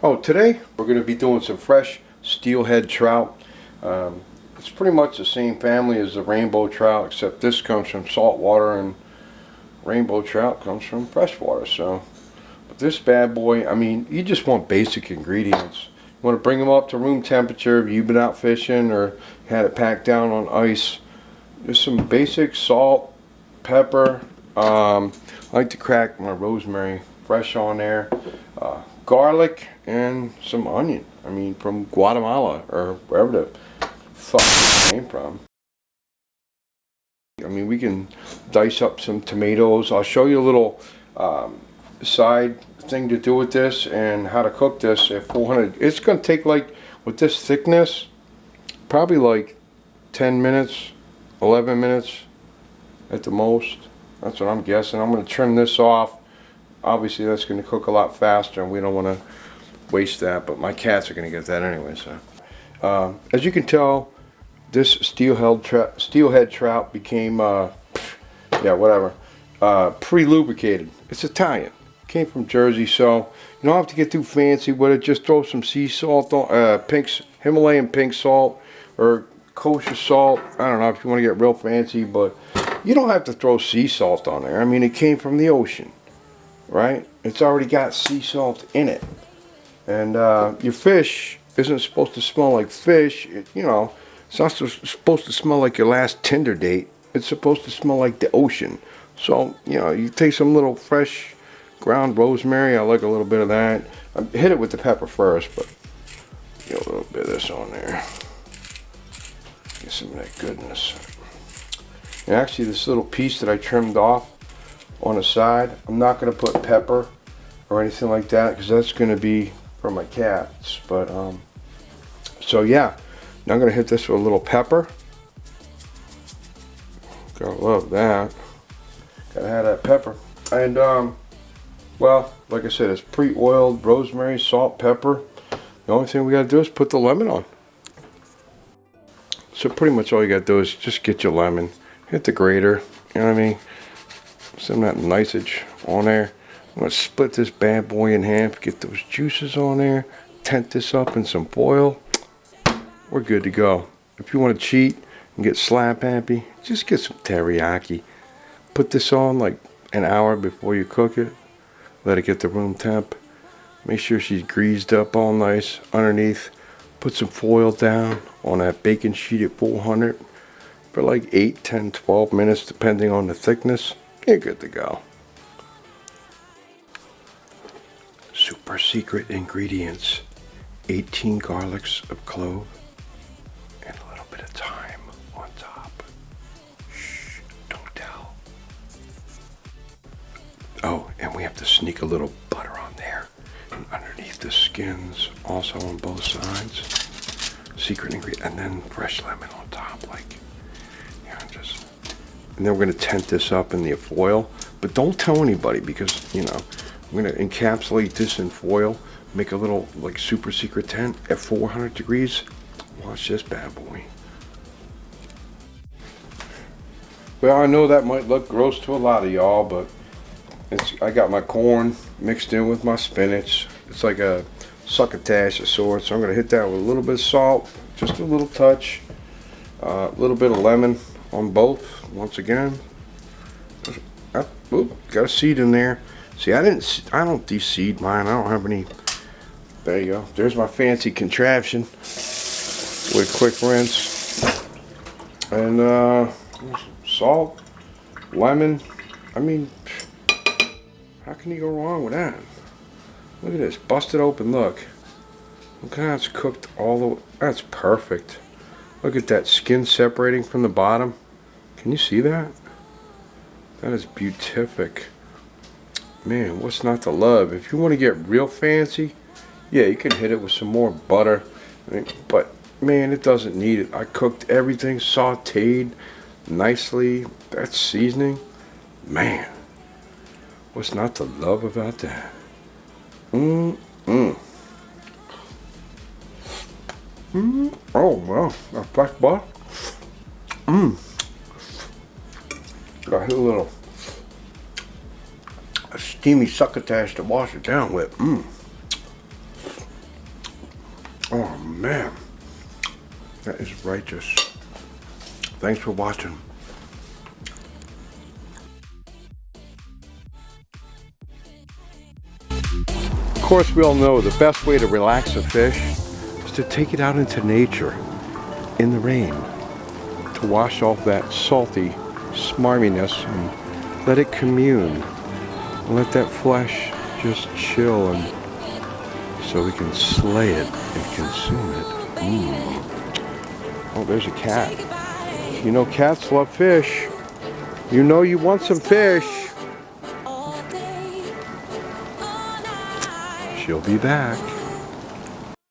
Oh, today we're going to be doing some fresh steelhead trout. It's pretty much the same family as the rainbow trout, except this comes from salt water and rainbow trout comes from freshwater. So, but this bad boy, I mean, you just want basic ingredients. You want to bring them up to room temperature if you've been out fishing or had it packed down on ice. Just some basic salt, pepper. I like to crack my rosemary fresh on there. Garlic and some onion. I mean, from Guatemala or wherever the fuck it came from. I mean, we can dice up some tomatoes. I'll show you a little side thing to do with this and how to cook this at 400. It's going to take, like, with this thickness, probably like 10 minutes, 11 minutes at the most. That's what I'm guessing. I'm going to trim this off. Obviously that's going to cook a lot faster and we don't want to waste that, but my cats are going to get that anyway. So as you can tell, this steelhead trout became pre-lubricated. It's Italian, came from Jersey, so you don't have to get too fancy with it. Just throw some sea salt on, Himalayan pink salt or kosher salt. I don't know if you want to get real fancy, but you don't have to throw sea salt on there. I mean, it came from the ocean, right? It's already got sea salt in it. And your fish isn't supposed to smell like fish. It's not supposed to smell like your last Tinder date. It's supposed to smell like the ocean. So, you take some little fresh ground rosemary. I like a little bit of that. I hit it with the pepper first, but get a little bit of this on there. Get some of that goodness. And actually, this little piece that I trimmed off on the side, I'm not going to put pepper or anything like that because that's going to be for my cats. But so yeah, now I'm going to hit this with a little pepper. Gotta love that. Gotta have that pepper. And well, like I said, it's pre-oiled rosemary, salt, pepper. The only thing we gotta do is put the lemon on. So pretty much all you gotta do is just get your lemon, hit the grater, you know what I mean? Some of that nicage on there. I'm gonna split this bad boy in half, get those juices on there, tent this up in some foil. We're good to go. If you want to cheat and get slap happy, just get some teriyaki. Put this on like an hour before you cook it. Let it get to room temp. Make sure she's greased up all nice underneath. Put some foil down on that baking sheet at 400 for like 8, 10, 12 minutes depending on the thickness. You're good to go. Super secret ingredients. 18 garlics of clove and a little bit of thyme on top. Shh, don't tell. Oh, and we have to sneak a little butter on there and underneath the skins, also on both sides. Secret ingredient, and then fresh lemon on top, and then we're going to tent this up in the foil, but don't tell anybody because, I'm going to encapsulate this in foil, make a little, like, super secret tent at 400 degrees. Watch this bad boy. Well, I know that might look gross to a lot of y'all, but I got my corn mixed in with my spinach. It's like a succotash of sorts, so I'm going to hit that with a little bit of salt, just a little touch, a little bit of lemon on both. Once again, got a seed in there. See, I don't de-seed mine. I don't have any. There you go. There's my fancy contraption with quick rinse and salt, lemon. I mean, how can you go wrong with that? Look at this, busted open. Look how it's cooked all the way. That's perfect. Look at that skin separating from the bottom. Can you see that? That is beatific. Man, what's not to love? If you want to get real fancy, yeah, you can hit it with some more butter. But, man, it doesn't need it. I cooked everything, sauteed nicely. That's seasoning. Man, what's not to love about that? Oh, well, a fresh butter. Got a little steamy succotash to wash it down with. man, that is righteous. Thanks for watching. Of course, we all know the best way to relax a fish is to take it out into nature in the rain, to wash off that salty smarminess and let it commune, and let that flesh just chill, and so we can slay it and consume it. Oh, there's a cat. You know cats love fish. You know you want some fish. She'll be back.